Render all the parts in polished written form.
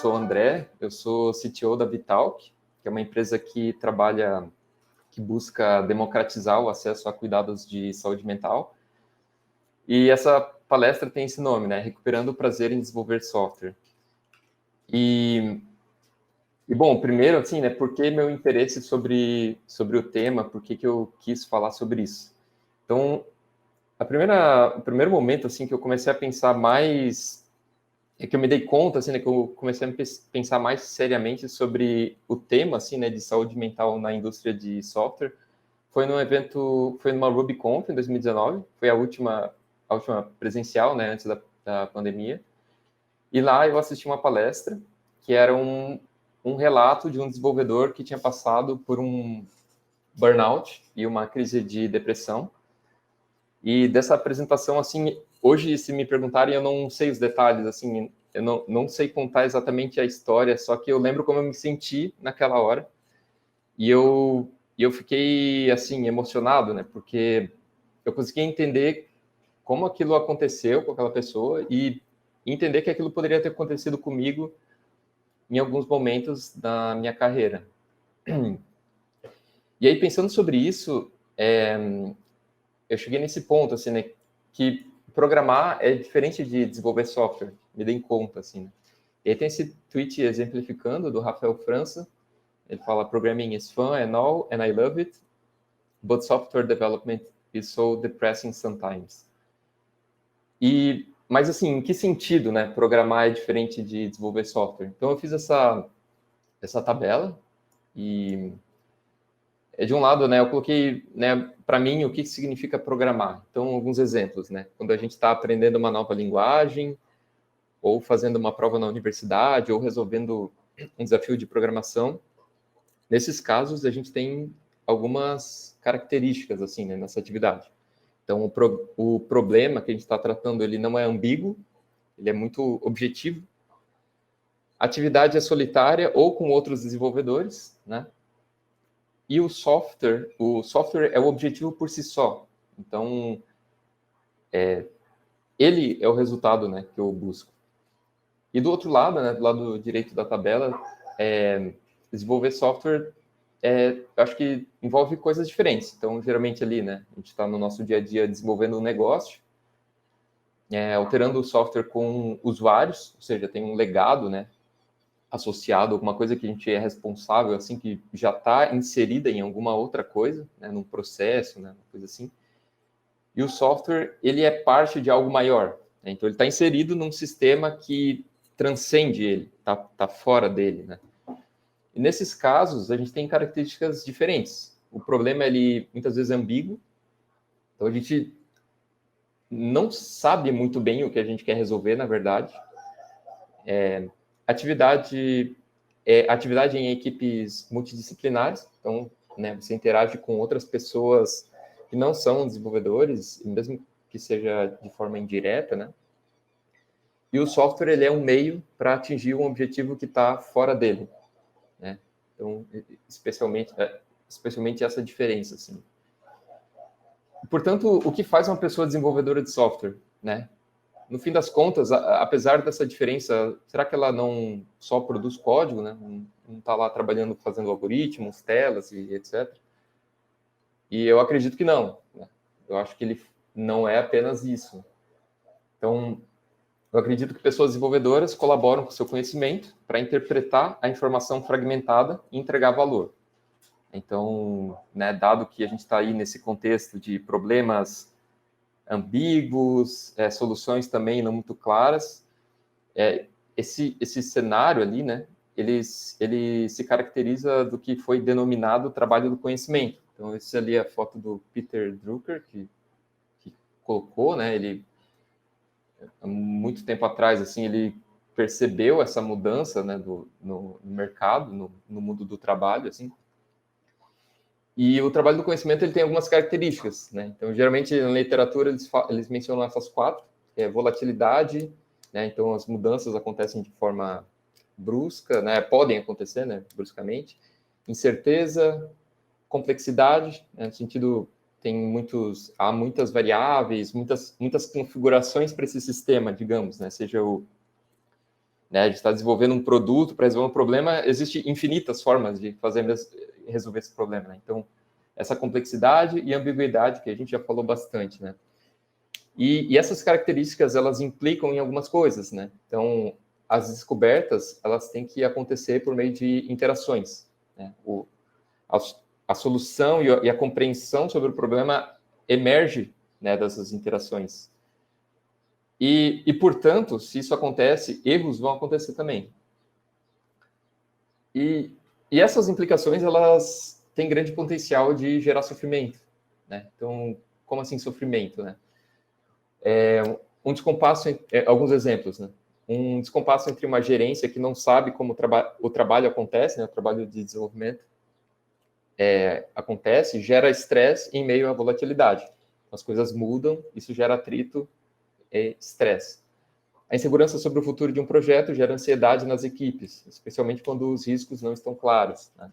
sou o André, eu sou CTO da Vitalk, que é uma empresa que busca democratizar o acesso a cuidados de saúde mental. E essa palestra tem esse nome, né? Recuperando o prazer em desenvolver software. E bom, primeiro, assim, né? Por que meu interesse sobre o tema? Por que eu quis falar sobre isso? Então, o primeiro momento, assim, que eu comecei a pensar mais, é que eu me dei conta, assim, né? Que eu comecei a pensar mais seriamente sobre o tema, assim, né? De saúde mental na indústria de software. Foi numa RubyConf em 2019, foi a última presencial, né? Antes da pandemia. E lá eu assisti uma palestra que era um relato de um desenvolvedor que tinha passado por um burnout e uma crise de depressão. E dessa apresentação, assim, hoje, se me perguntarem, eu não sei os detalhes, assim, eu não sei contar exatamente a história, só que eu lembro como eu me senti naquela hora. E eu fiquei, assim, emocionado, né? Porque eu consegui entender como aquilo aconteceu com aquela pessoa e entender que aquilo poderia ter acontecido comigo em alguns momentos da minha carreira. E aí, pensando sobre isso, eu cheguei nesse ponto, assim, né, que programar é diferente de desenvolver software, me dei conta, assim, né? E aí tem esse tweet exemplificando do Rafael França, ele fala, programming is fun and all, and I love it, but software development is so depressing sometimes. Mas assim, em que sentido, né, programar é diferente de desenvolver software? Então eu fiz essa tabela e de um lado, né, eu coloquei, né, para mim o que significa programar. Então alguns exemplos, né, quando a gente está aprendendo uma nova linguagem, ou fazendo uma prova na universidade, ou resolvendo um desafio de programação. Nesses casos a gente tem algumas características assim, né, nessa atividade. Então o problema que a gente está tratando ele não é ambíguo, ele é muito objetivo. A atividade é solitária ou com outros desenvolvedores, né? E o software é o objetivo por si só. Então, ele é o resultado, né, que eu busco. E do outro lado, né, do lado direito da tabela, desenvolver software, acho que envolve coisas diferentes. Então, geralmente ali, né, a gente está no nosso dia a dia desenvolvendo um negócio, alterando o software com usuários, ou seja, tem um legado, né, associado a alguma coisa que a gente é responsável, assim, que já está inserida em alguma outra coisa, né, num processo, né, uma coisa assim. E o software, ele é parte de algo maior, né? Então ele está inserido num sistema que transcende ele, tá fora dele, né? E nesses casos, a gente tem características diferentes. O problema, ele muitas vezes é ambíguo, então a gente não sabe muito bem o que a gente quer resolver, na verdade. Atividade em equipes multidisciplinares, então, né, você interage com outras pessoas que não são desenvolvedores, mesmo que seja de forma indireta, né? E o software ele é um meio para atingir um objetivo que está fora dele, né? Então, especialmente essa diferença, assim. Portanto, o que faz uma pessoa desenvolvedora de software, né? No fim das contas, apesar dessa diferença, será que ela não só produz código, né? Não está lá trabalhando, fazendo algoritmos, telas e etc. E eu acredito que não, né? Eu acho que ele não é apenas isso. Então, eu acredito que pessoas desenvolvedoras colaboram com o seu conhecimento para interpretar a informação fragmentada e entregar valor. Então, né, dado que a gente está aí nesse contexto de problemas ambíguos, soluções também não muito claras, esse cenário ali, né, ele se caracteriza do que foi denominado trabalho do conhecimento. Então, essa ali é a foto do Peter Drucker, que colocou, né, ele, há muito tempo atrás, assim, ele percebeu essa mudança, né, no mercado, no mundo do trabalho, assim. E o trabalho do conhecimento ele tem algumas características, né? Então, geralmente, na literatura, eles mencionam essas quatro, que é volatilidade, né? Então, as mudanças acontecem de forma brusca, né? Podem acontecer, né? Bruscamente. Incerteza, complexidade, né? No sentido, há muitas variáveis, muitas configurações para esse sistema, digamos, né? Seja né, de estar desenvolvendo um produto para resolver um problema, existem infinitas formas de resolver esse problema, né? Então, essa complexidade e ambiguidade que a gente já falou bastante, né? E essas características, elas implicam em algumas coisas, né? Então, as descobertas, elas têm que acontecer por meio de interações, né? A solução e a compreensão sobre o problema emerge, né, dessas interações. E, portanto, se isso acontece, erros vão acontecer também. E essas implicações, elas têm grande potencial de gerar sofrimento, né? Então, como assim sofrimento, né? Um descompasso, alguns exemplos, né? Um descompasso entre uma gerência que não sabe como o trabalho acontece, né? O trabalho de desenvolvimento acontece, gera estresse em meio à volatilidade. As coisas mudam, isso gera atrito e estresse. A insegurança sobre o futuro de um projeto gera ansiedade nas equipes, especialmente quando os riscos não estão claros, né?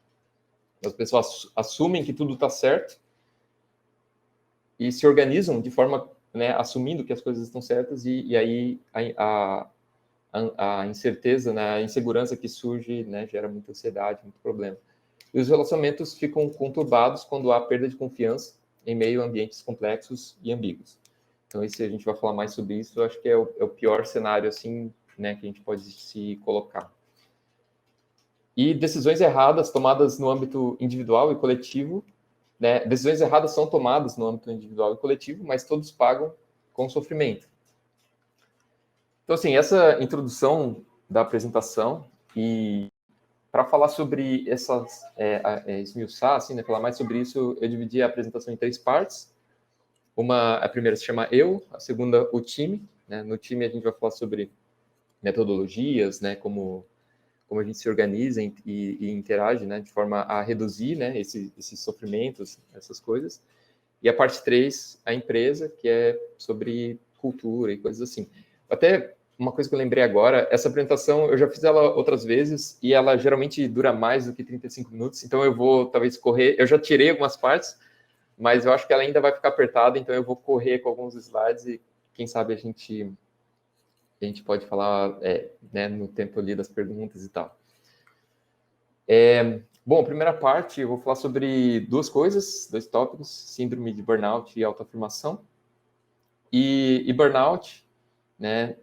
As pessoas assumem que tudo está certo e se organizam de forma, né, assumindo que as coisas estão certas, e aí a incerteza, né, a insegurança que surge, né, gera muita ansiedade, muito problema. E os relacionamentos ficam conturbados quando há perda de confiança em meio a ambientes complexos e ambíguos. Então, a gente vai falar mais sobre isso. Eu acho que é o pior cenário, assim, né, que a gente pode se colocar. E decisões erradas tomadas no âmbito individual e coletivo, né? Decisões erradas são tomadas no âmbito individual e coletivo, mas todos pagam com sofrimento. Então, assim, essa introdução da apresentação, e para falar sobre essas, esmiuçar, assim, né, falar mais sobre isso, eu dividi a apresentação em 3 partes. A primeira se chama eu, a segunda o time, né? No time a gente vai falar sobre metodologias, né, como a gente se organiza e interage, né, de forma a reduzir, né, esses sofrimentos, essas coisas. E a parte 3, a empresa, que é sobre cultura e coisas assim. Até uma coisa que eu lembrei agora, essa apresentação eu já fiz ela outras vezes e ela geralmente dura mais do que 35 minutos, então eu vou talvez correr, eu já tirei algumas partes, mas eu acho que ela ainda vai ficar apertada, então eu vou correr com alguns slides e quem sabe a gente pode falar né, no tempo ali das perguntas e tal. Bom, a primeira parte eu vou falar sobre 2 coisas, 2 tópicos, síndrome de burnout e autoafirmação. E burnout, né,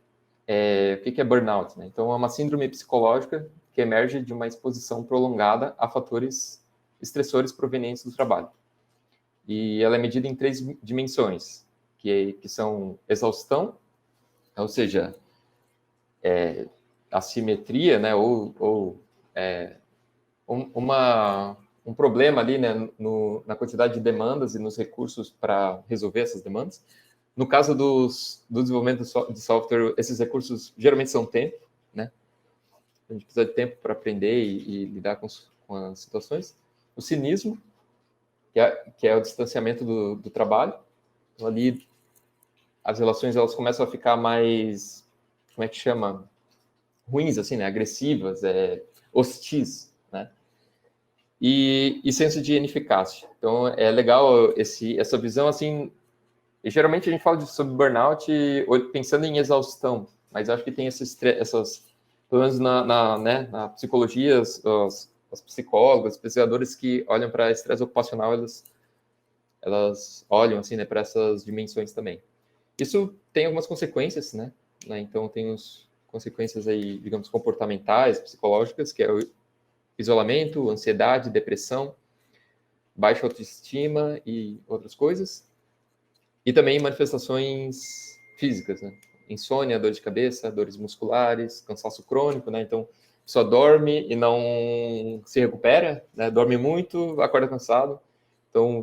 o que é burnout? Né? Então, é uma síndrome psicológica que emerge de uma exposição prolongada a fatores estressores provenientes do trabalho. E ela é medida em 3 dimensões, que são exaustão, ou seja, assimetria, né, ou um problema ali, né, na quantidade de demandas e nos recursos para resolver essas demandas. No caso do desenvolvimento de software, esses recursos geralmente são tempo, né? A gente precisa de tempo para aprender e lidar com as situações. O cinismo, que é o distanciamento do trabalho. Então, ali, as relações elas começam a ficar mais, como é que chama? Ruins, assim, né? Agressivas, hostis, né? E senso de ineficácia. Então, é legal essa visão, assim, e geralmente a gente fala sobre burnout pensando em exaustão, mas acho que tem essas, pelo menos né, na psicologia, as psicólogas, pesquisadores que olham para estresse ocupacional, elas olham assim, né, para essas dimensões também. Isso tem algumas consequências, né? Então tem consequências aí, digamos, comportamentais, psicológicas, que é o isolamento, ansiedade, depressão, baixa autoestima e outras coisas. E também manifestações físicas, né? Insônia, dor de cabeça, dores musculares, cansaço crônico, né? Então, a pessoa dorme e não se recupera, né? Dorme muito, acorda cansado. Então,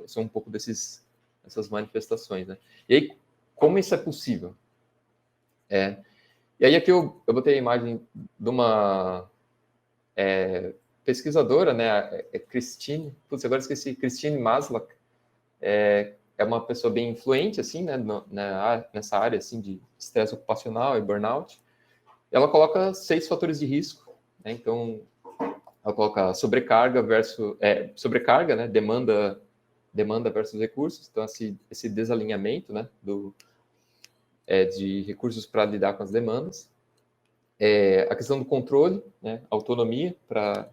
são um pouco essas manifestações, né? E aí, como isso é possível? E aí aqui eu botei a imagem de uma pesquisadora, né? Christine, agora esqueci, Christine Maslach, é uma pessoa bem influente, assim, né, nessa área, assim, de estresse ocupacional e burnout. Ela coloca 6 fatores de risco, né? Então, ela coloca sobrecarga sobrecarga, né, demanda versus recursos, então esse desalinhamento, né, de recursos para lidar com as demandas. A questão do controle, né, autonomia para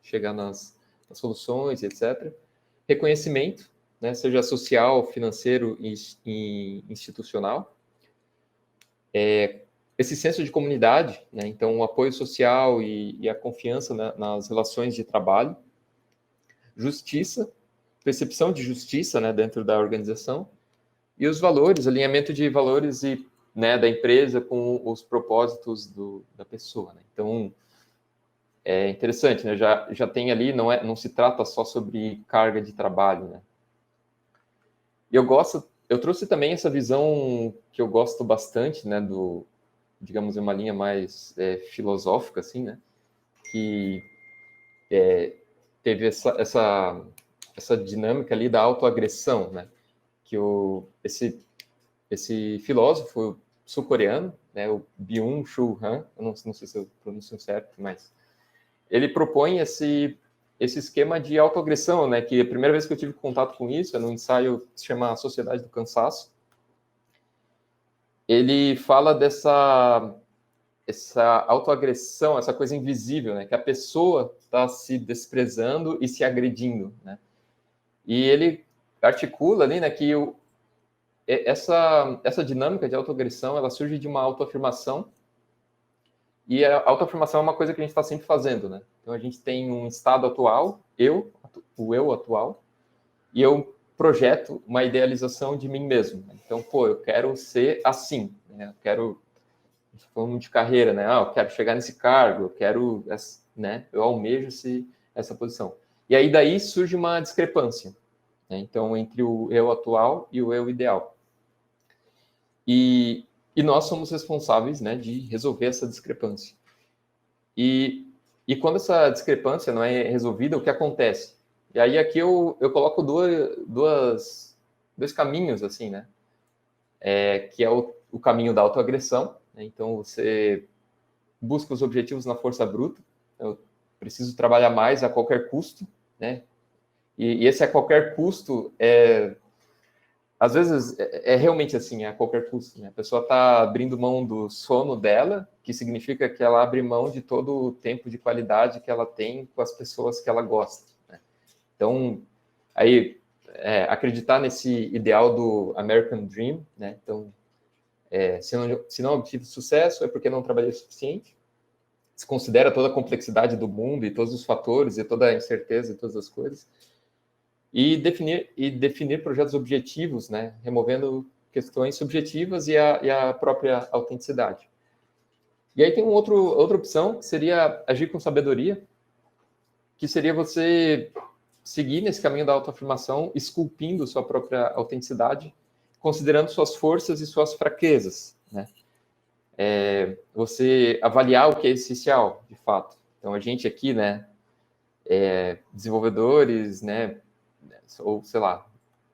chegar nas soluções, etc. Reconhecimento, né, seja social, financeiro e institucional. Esse senso de comunidade, né, então o apoio social e a confiança nas relações de trabalho. Justiça, percepção de justiça, né, dentro da organização. E os valores, alinhamento de valores e, né, da empresa com os propósitos da pessoa. Né? Então, é interessante, né? Já tem ali, não se trata só sobre carga de trabalho. Né? E eu trouxe também essa visão que eu gosto bastante, né, digamos, uma linha mais filosófica, assim, né, que teve essa dinâmica ali da autoagressão, né, que esse filósofo sul-coreano, né, o Byung-Chul Han, eu não sei se eu pronuncio certo, mas ele propõe esse esquema de autoagressão, né, que a primeira vez que eu tive contato com isso é num ensaio que se chama A Sociedade do Cansaço. Ele fala essa autoagressão, essa coisa invisível, né, que a pessoa está se desprezando e se agredindo, né? E ele articula ali, né, que essa dinâmica de autoagressão, ela surge de uma autoafirmação, e a autoafirmação é uma coisa que a gente está sempre fazendo, né? Então a gente tem um estado atual, o eu atual, e eu projeto uma idealização de mim mesmo. Então, eu quero ser assim, né? Eu quero, falando de carreira, né? Eu quero chegar nesse cargo, eu quero, né? Eu almejo essa posição. E aí daí surge uma discrepância, né? Então, entre o eu atual e o eu ideal. E nós somos responsáveis, né, de resolver essa discrepância. E quando essa discrepância não é resolvida, o que acontece? E aí aqui eu coloco dois caminhos, assim, né? Que é o caminho da autoagressão, né? Então você busca os objetivos na força bruta, eu preciso trabalhar mais a qualquer custo, né? E esse a qualquer custo às vezes é realmente assim, a qualquer custo, né? A pessoa está abrindo mão do sono dela, que significa que ela abre mão de todo o tempo de qualidade que ela tem com as pessoas que ela gosta, né? Então, aí, acreditar nesse ideal do American Dream, né? Então, se não obtive sucesso, é porque não trabalhei o suficiente. Se considera toda a complexidade do mundo e todos os fatores e toda a incerteza e todas as coisas. E definir projetos objetivos, né? Removendo questões subjetivas e a própria autenticidade. E aí tem outra opção, que seria agir com sabedoria, que seria você seguir nesse caminho da autoafirmação, esculpindo sua própria autenticidade, considerando suas forças e suas fraquezas, né? Você avaliar o que é essencial, de fato. Então, a gente aqui, né, desenvolvedores, né, ou, sei lá,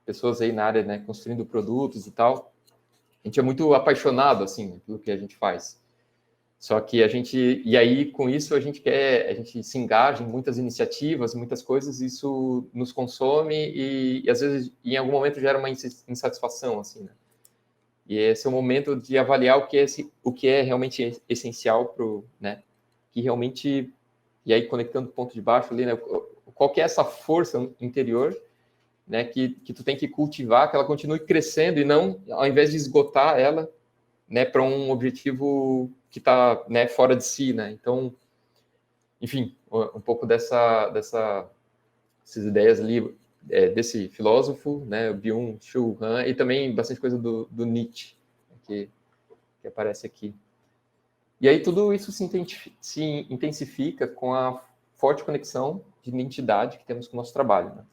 pessoas aí na área, né, construindo produtos e tal, a gente é muito apaixonado, assim, pelo que a gente faz. Só que e aí, com isso, a gente se engaja em muitas iniciativas, muitas coisas, e isso nos consome e às vezes, em algum momento, gera uma insatisfação, assim, né? E esse é o momento de avaliar o que é realmente essencial né? Que realmente, e aí conectando o ponto de baixo ali, né? Qual que é essa força interior, né? Que tu tem que cultivar, que ela continue crescendo e não, ao invés de esgotar ela, né? Para um objetivo que está, né, fora de si, né? Então, enfim, um pouco dessas ideias ali desse filósofo, né? Byung-Chul Han, e também bastante coisa do Nietzsche, que aparece aqui. E aí tudo isso se intensifica com a forte conexão de identidade que temos com o nosso trabalho, né?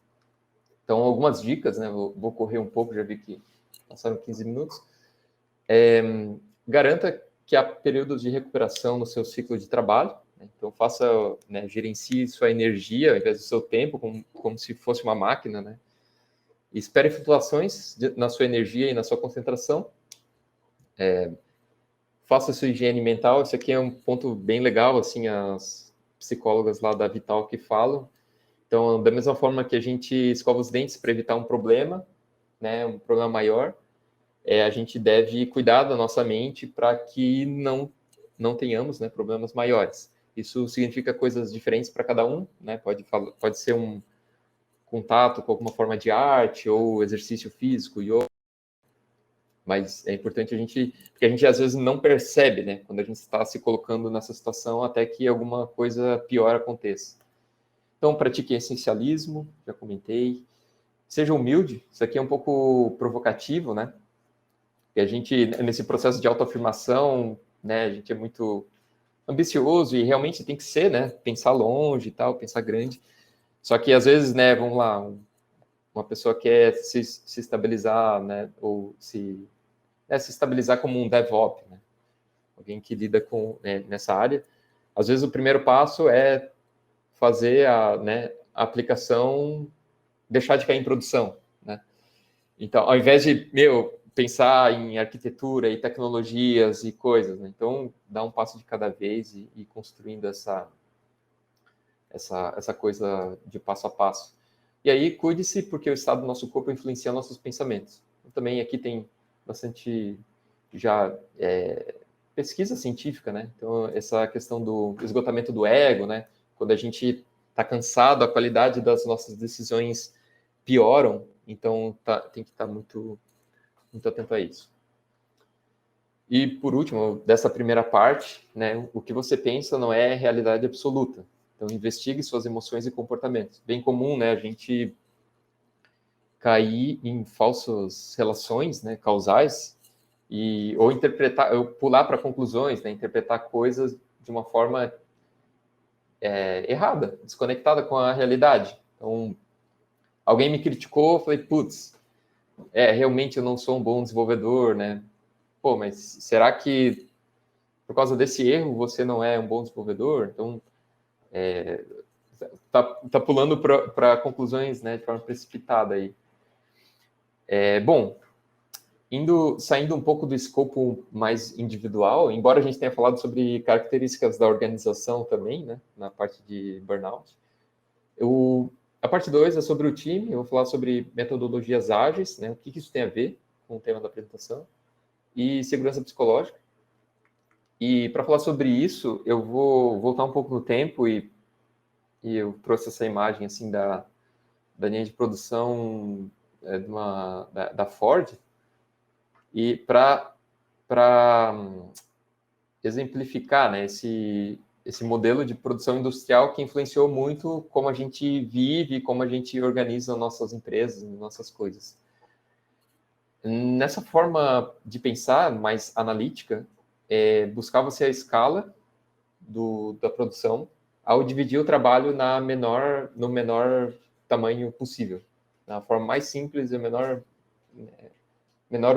Então, algumas dicas, né? Vou correr um pouco, já vi que passaram 15 minutos. Garanta que há períodos de recuperação no seu ciclo de trabalho, né? Então, né, gerencie sua energia ao invés do seu tempo, como se fosse uma máquina, né? Espere flutuações na sua energia e na sua concentração. Faça sua higiene mental. Isso aqui é um ponto bem legal, assim, as psicólogas lá da Vital que falam. Então, da mesma forma que a gente escova os dentes para evitar um problema, né, um problema maior, a gente deve cuidar da nossa mente para que não não tenhamos, né, problemas maiores. Isso significa coisas diferentes para cada um, né? Pode ser um contato com alguma forma de arte ou exercício físico, yoga, mas é importante porque a gente às vezes não percebe, né, quando a gente está se colocando nessa situação até que alguma coisa pior aconteça. Então, pratique essencialismo, já comentei. Seja humilde, isso aqui é um pouco provocativo, né? E a gente, nesse processo de autoafirmação, né, a gente é muito ambicioso e realmente tem que ser, né? Pensar longe e tal, pensar grande. Só que às vezes, né, vamos lá, uma pessoa quer se estabilizar, né, ou se estabilizar como um DevOps, né? Alguém que lida com, né, nessa área. Às vezes o primeiro passo é fazer a aplicação deixar de cair em produção, né? Então, ao invés de, pensar em arquitetura e tecnologias e coisas, né? Então, dá um passo de cada vez e construindo essa coisa de passo a passo. E aí, cuide-se, porque o estado do nosso corpo influencia nossos pensamentos. Também aqui tem bastante já pesquisa científica, né? Então, essa questão do esgotamento do ego, né? Quando a gente está cansado, a qualidade das nossas decisões pioram, então tem que estar muito, muito atento a isso. E, por último, dessa primeira parte, né, o que você pensa não é realidade absoluta. Então, investigue suas emoções e comportamentos. Bem comum, né, a gente cair em falsas relações, né, causais, ou pular para conclusões, né, interpretar coisas de uma forma errada, desconectada com a realidade. Então, alguém me criticou, eu falei, putz, realmente eu não sou um bom desenvolvedor, né? Pô, mas será que por causa desse erro você não é um bom desenvolvedor? Então, tá pulando para conclusões, né, de forma precipitada aí. Bom, saindo um pouco do escopo mais individual, embora a gente tenha falado sobre características da organização também, né, na parte de burnout, a parte 2 é sobre o time, eu vou falar sobre metodologias ágeis, né, o que isso tem a ver com o tema da apresentação, e segurança psicológica. E para falar sobre isso, eu vou voltar um pouco no tempo e eu trouxe essa imagem assim da linha de produção da Ford, e para exemplificar, né, esse modelo de produção industrial que influenciou muito como a gente vive, como a gente organiza nossas empresas, nossas coisas. Nessa forma de pensar mais analítica, buscava-se a escala da produção ao dividir o trabalho no menor tamanho possível, na forma mais simples e menor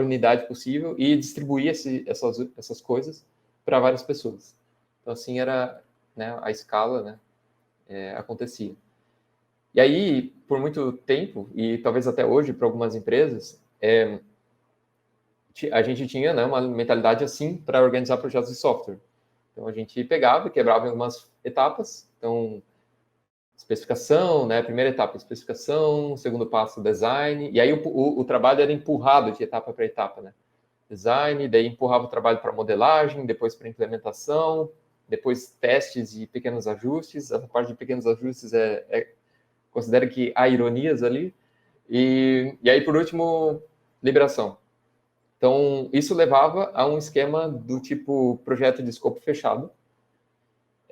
unidade possível, e distribuir essas coisas para várias pessoas. Então, assim era, né, a escala, né, acontecia. E aí, por muito tempo, e talvez até hoje, para algumas empresas, a gente tinha, né, uma mentalidade assim para organizar projetos de software. Então, a gente pegava e quebrava em algumas etapas. Então, especificação, né, primeira etapa, especificação, segundo passo, design. E aí o trabalho era empurrado de etapa para etapa, né? Design, daí empurrava o trabalho para modelagem, depois para implementação, depois testes e pequenos ajustes. Essa parte de pequenos ajustes considera que há ironias ali. E aí, por último, liberação. Então, isso levava a um esquema do tipo projeto de escopo fechado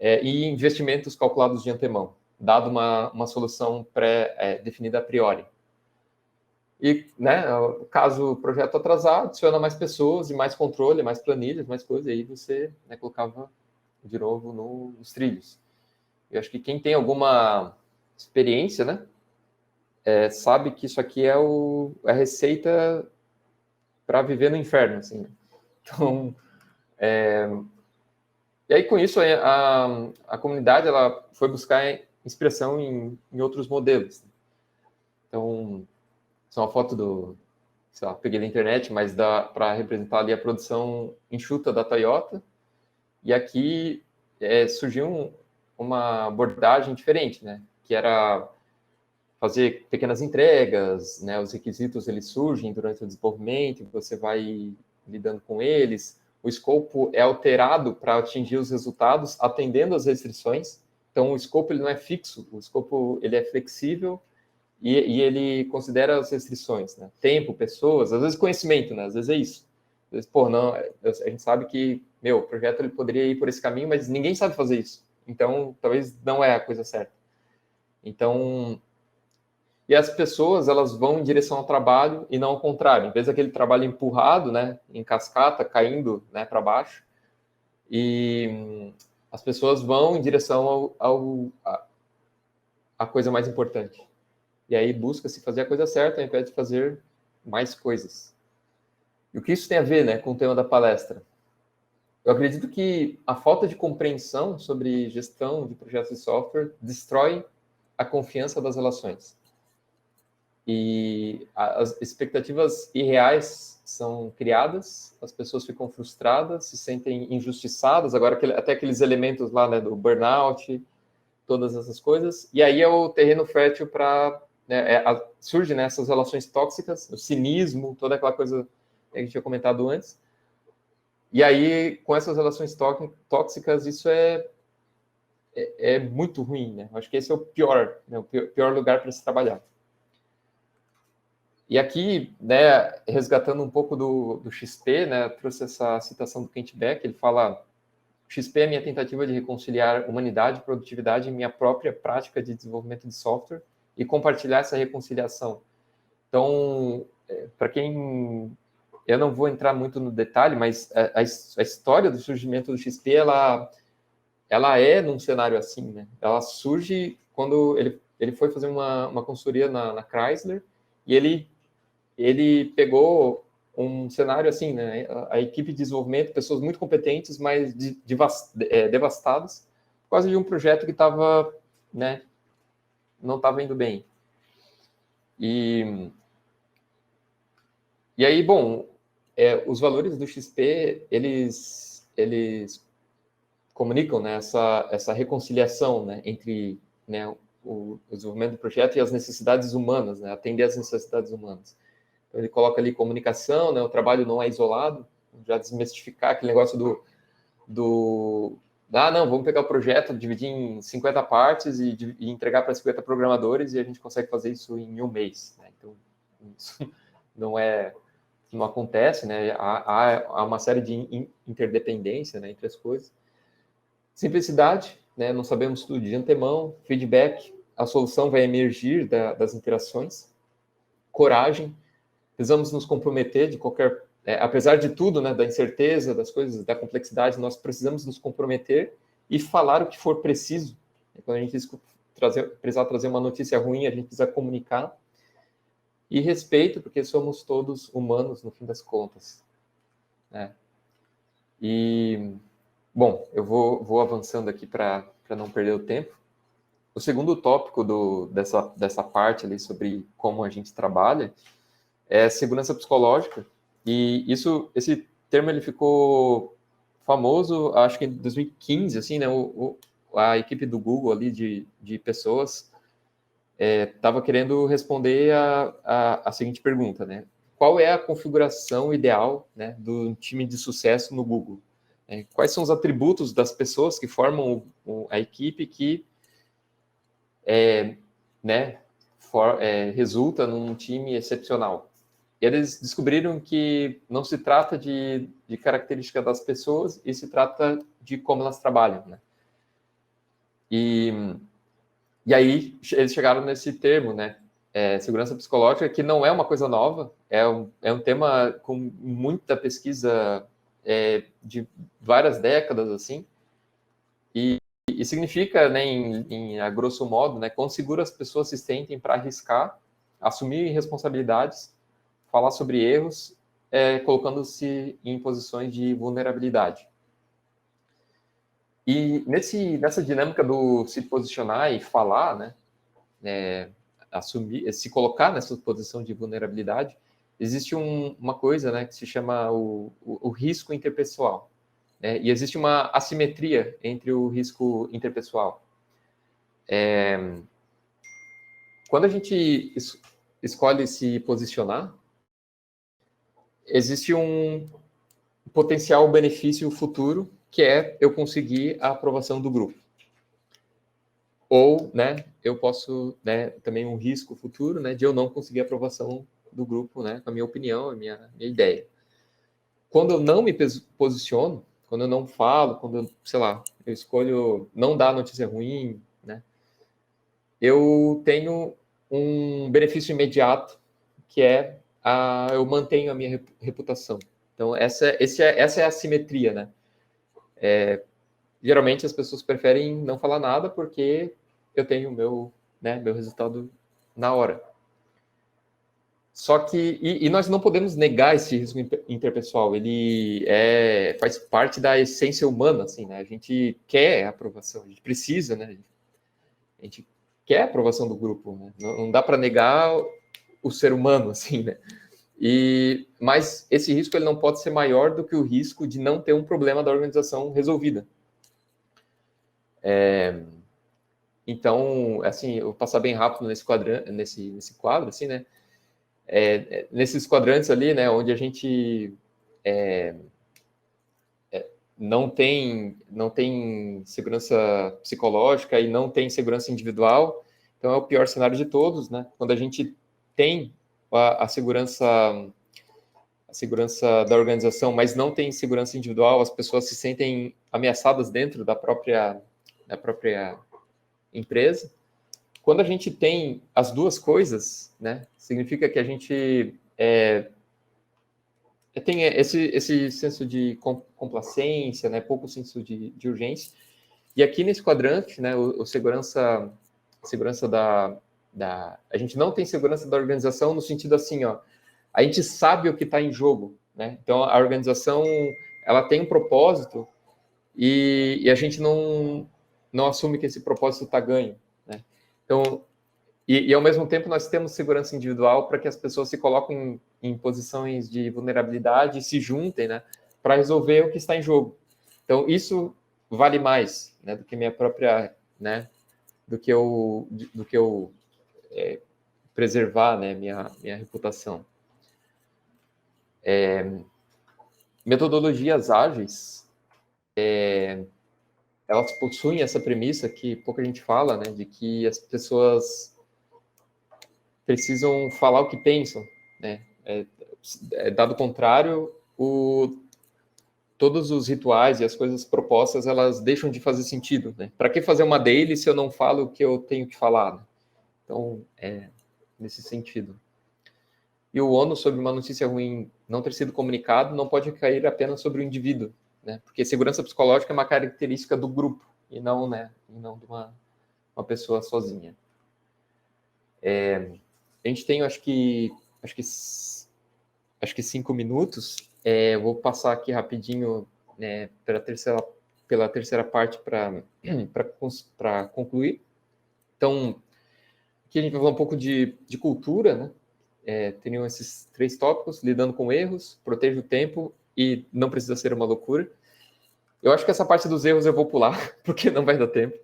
e investimentos calculados de antemão, dado uma solução pré-definida a priori. E, né, caso o projeto atrasar, adiciona mais pessoas e mais controle, mais planilhas, mais coisas, e aí você, né, colocava de novo nos trilhos. Eu acho que quem tem alguma experiência, né, sabe que isso aqui é a receita para viver no inferno, assim. Então, e aí com isso a comunidade ela foi buscar inspiração em outros modelos. Então, isso é uma foto sei lá, peguei da internet, mas para representar ali a produção enxuta da Toyota. E aqui surgiu uma abordagem diferente, né? Que era fazer pequenas entregas, né? Os requisitos eles surgem durante o desenvolvimento, você vai lidando com eles. o escopo é alterado para atingir os resultados, atendendo às restrições. Então, o escopo ele não é fixo, o escopo ele é flexível e ele considera as restrições, né? Tempo, pessoas, às vezes conhecimento, né? Às vezes é isso. Às vezes, pô, não, a gente sabe que, o projeto ele poderia ir por esse caminho, mas ninguém sabe fazer isso. Então, talvez não é a coisa certa. Então, e as pessoas, elas vão em direção ao trabalho e não ao contrário. Em vez daquele trabalho empurrado, né, em cascata, caindo, né, para baixo, e as pessoas vão em direção à coisa mais importante. E aí busca-se fazer a coisa certa ao invés de fazer mais coisas. E o que isso tem a ver, né, com o tema da palestra? Eu acredito que a falta de compreensão sobre gestão de projetos de software destrói a confiança das relações. E as expectativas irreais são criadas, as pessoas ficam frustradas, se sentem injustiçadas, agora até aqueles elementos lá, né, do burnout, todas essas coisas, e aí é o terreno fértil para, né, surge, né, essas relações tóxicas, o cinismo, toda aquela coisa que a gente tinha comentado antes, e aí com essas relações tóxicas, isso é muito ruim, né? Acho que esse é o pior, né, o pior lugar para se trabalhar. E aqui, né, resgatando um pouco do XP, né, trouxe essa citação do Kent Beck, ele fala: XP é minha tentativa de reconciliar humanidade e produtividade em minha própria prática de desenvolvimento de software e compartilhar essa reconciliação. Então, para quem... Eu não vou entrar muito no detalhe, mas a história do surgimento do XP, ela é num cenário assim, né? Ela surge quando ele foi fazer uma consultoria na Chrysler e ele pegou um cenário assim, né? A equipe de desenvolvimento, pessoas muito competentes, mas devastadas por causa de um projeto que estava, né, não estava indo bem. E aí, bom, os valores do XP, eles comunicam, né, essa reconciliação, né, entre, né, o desenvolvimento do projeto e as necessidades humanas, né, atender às necessidades humanas. Então, ele coloca ali comunicação, né, o trabalho não é isolado, já desmistificar aquele negócio não, vamos pegar o projeto, dividir em 50 partes e entregar para 50 programadores e a gente consegue fazer isso em um mês, né? Então, isso não acontece, né? Há uma série de interdependência, né, entre as coisas. Simplicidade, né? Não sabemos tudo de antemão. Feedback, a solução vai emergir das interações. Coragem, precisamos nos comprometer de qualquer... apesar de tudo, né, da incerteza, das coisas, da complexidade, nós precisamos nos comprometer e falar o que for preciso. Quando a gente precisar trazer uma notícia ruim, a gente precisa comunicar. E respeito, porque somos todos humanos, no fim das contas, né? E, bom, eu vou avançando aqui para não perder o tempo. O segundo tópico dessa parte ali sobre como a gente trabalha é segurança psicológica. E esse termo ele ficou famoso, acho que em 2015, assim, né? A equipe do Google ali de pessoas estava querendo responder a seguinte pergunta, né? Qual é a configuração ideal, né, do time de sucesso no Google? Quais são os atributos das pessoas que formam a equipe que né, resulta num time excepcional? E eles descobriram que não se trata de característica das pessoas, e se trata de como elas trabalham, né? E aí eles chegaram nesse termo, né? Segurança psicológica, que não é uma coisa nova, é um tema com muita pesquisa de várias décadas, assim, e significa, né, a grosso modo, né, quão seguras as pessoas se sentem para arriscar, assumir responsabilidades, falar sobre erros, colocando-se em posições de vulnerabilidade. E nessa dinâmica do se posicionar e falar, né, assumir, se colocar nessa posição de vulnerabilidade, existe uma coisa, né, que se chama o risco interpessoal, né? E existe uma assimetria entre o risco interpessoal. Quando a gente escolhe se posicionar, existe potencial benefício futuro, que é eu conseguir a aprovação do grupo. Ou, né, eu posso, né, também um risco futuro, né, de eu não conseguir a aprovação do grupo, né, com a minha opinião, a minha ideia. Quando eu não me posiciono, quando eu não falo, quando eu, sei lá, eu escolho não dar notícia ruim, né, eu tenho um benefício imediato, que é eu mantenho a minha reputação. Então, essa é a simetria, né? Geralmente as pessoas preferem não falar nada porque eu tenho meu resultado na hora. Só que, e nós não podemos negar esse risco interpessoal, ele faz parte da essência humana, assim, né? A gente quer a aprovação, a gente precisa, né? A gente quer a aprovação do grupo, né? Não dá para negar o ser humano, assim, né? Mas esse risco ele não pode ser maior do que o risco de não ter um problema da organização resolvida. Então, assim, eu vou passar bem rápido nesse quadro, assim, né? Nesses quadrantes ali, né, onde a gente não tem segurança psicológica e não tem segurança individual, então é o pior cenário de todos, né? Quando a gente tem a segurança da organização, mas não tem segurança individual, as pessoas se sentem ameaçadas dentro da própria empresa. Quando a gente tem as duas coisas, né, significa que a gente tem esse senso de complacência, né, pouco senso de urgência. E aqui nesse quadrante, né, o segurança a gente não tem segurança da organização no sentido assim, ó, a gente sabe o que está em jogo, né? Então a organização ela tem um propósito e a gente não assume que esse propósito está ganho, né? Então e ao mesmo tempo nós temos segurança individual para que as pessoas se coloquem em posições de vulnerabilidade e se juntem, né, para resolver o que está em jogo. Então isso vale mais, né, do que minha própria, né, do que eu preservar, né, minha reputação. Metodologias ágeis, elas possuem essa premissa que pouca gente fala, né, de que as pessoas precisam falar o que pensam, né? Dado o contrário, todos os rituais e as coisas propostas, elas deixam de fazer sentido, né? Para que fazer uma daily se eu não falo o que eu tenho que falar, né? Então, nesse sentido. E o ônus sobre uma notícia ruim não ter sido comunicado não pode cair apenas sobre o indivíduo, né? Porque segurança psicológica é uma característica do grupo e não, né? E não de uma pessoa sozinha. A gente tem, acho que 5 minutos. Vou passar aqui rapidinho, né, pela terceira parte para concluir. Então, aqui a gente vai falar um pouco de cultura, né? Teriam esses 3 tópicos: lidando com erros, proteja o tempo e não precisa ser uma loucura. Eu acho que essa parte dos erros eu vou pular, porque não vai dar tempo.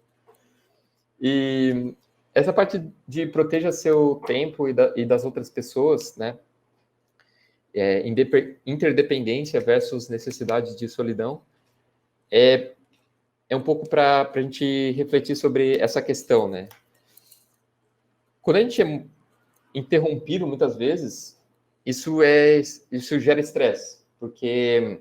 E essa parte de proteja seu tempo e das outras pessoas, né? Interdependência versus necessidade de solidão, é um pouco para a gente refletir sobre essa questão, né? Quando a gente é interrompido muitas vezes, isso gera estresse, porque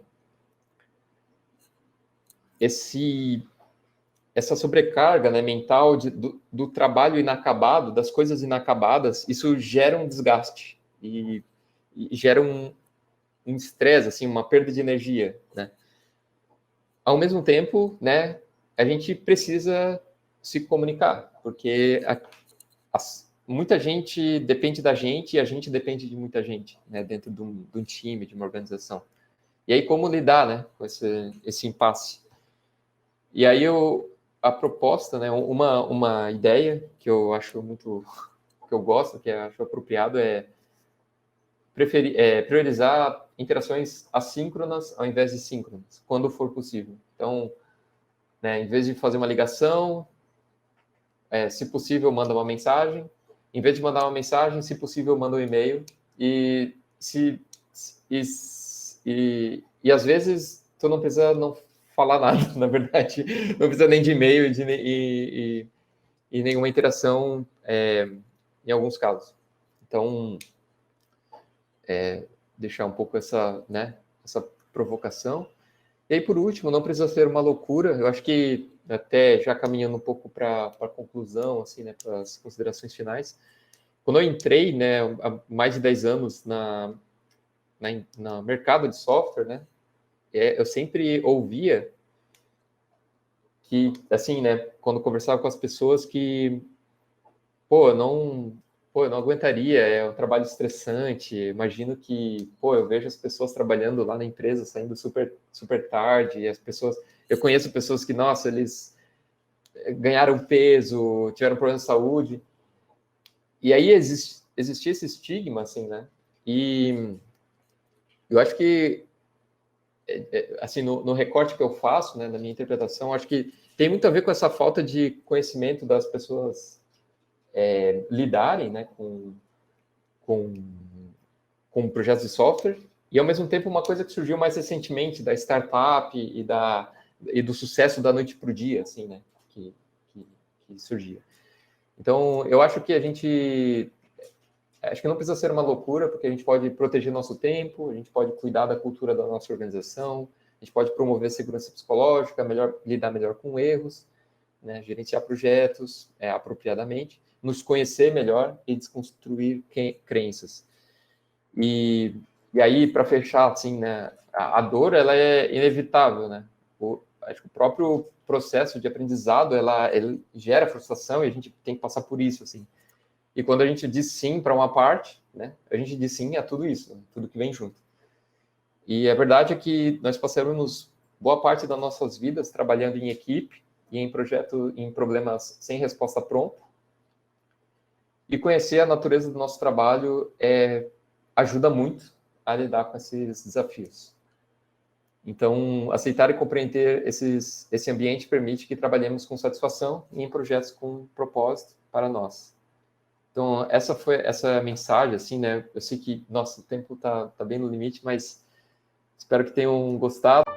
essa sobrecarga, né, mental do trabalho inacabado, das coisas inacabadas, isso gera um desgaste e gera um estresse, assim, uma perda de energia, né? Ao mesmo tempo, né, a gente precisa se comunicar, porque muita gente depende da gente e a gente depende de muita gente, né, dentro de um time, de uma organização. E aí como lidar, né, com esse impasse? E aí a proposta, né, uma ideia que eu acho muito, que eu gosto, que eu acho apropriado é priorizar interações assíncronas ao invés de síncronas, quando for possível. Então, né, em vez de fazer uma ligação, se possível, manda uma mensagem. Em vez de mandar uma mensagem, se possível, manda um e-mail. E E às vezes tu não precisa não falar nada, na verdade, não precisa nem de e-mail e nenhuma interação em alguns casos. Então, deixar um pouco essa provocação. E aí, por último, não precisa ser uma loucura. Eu acho que, até já caminhando um pouco para a conclusão, assim, né, para as considerações finais, quando eu entrei, né, há mais de 10 anos no mercado de software, né, eu sempre ouvia que, assim, né, quando conversava com as pessoas que, eu não aguentaria, é um trabalho estressante, imagino que, eu vejo as pessoas trabalhando lá na empresa, saindo super, super tarde, e as pessoas, eu conheço pessoas que, nossa, eles ganharam peso, tiveram problemas de saúde, e aí existia esse estigma, assim, né, e eu acho que, assim, no recorte que eu faço, né, na minha interpretação, acho que tem muito a ver com essa falta de conhecimento das pessoas lidarem, né, com projetos de software, e ao mesmo tempo uma coisa que surgiu mais recentemente da startup e do sucesso da noite para o dia, assim, né, que surgia. Então, eu acho que acho que não precisa ser uma loucura, porque a gente pode proteger nosso tempo, a gente pode cuidar da cultura da nossa organização, a gente pode promover segurança psicológica, lidar melhor com erros, né, gerenciar projetos apropriadamente, nos conhecer melhor e desconstruir crenças. E aí, para fechar, assim, né, a dor, ela é inevitável, né? Acho que o próprio processo de aprendizado, ele gera frustração e a gente tem que passar por isso, assim. E quando a gente diz sim para uma parte, né, a gente diz sim a tudo isso, né, tudo que vem junto. E a verdade é que nós passamos boa parte das nossas vidas trabalhando em equipe e em problemas sem resposta pronta. E conhecer a natureza do nosso trabalho ajuda muito a lidar com esses desafios. Então, aceitar e compreender esse ambiente permite que trabalhemos com satisfação e em projetos com propósito para nós. Então, essa foi essa mensagem, assim, né? Eu sei que, nossa, o tempo tá bem no limite, mas espero que tenham gostado.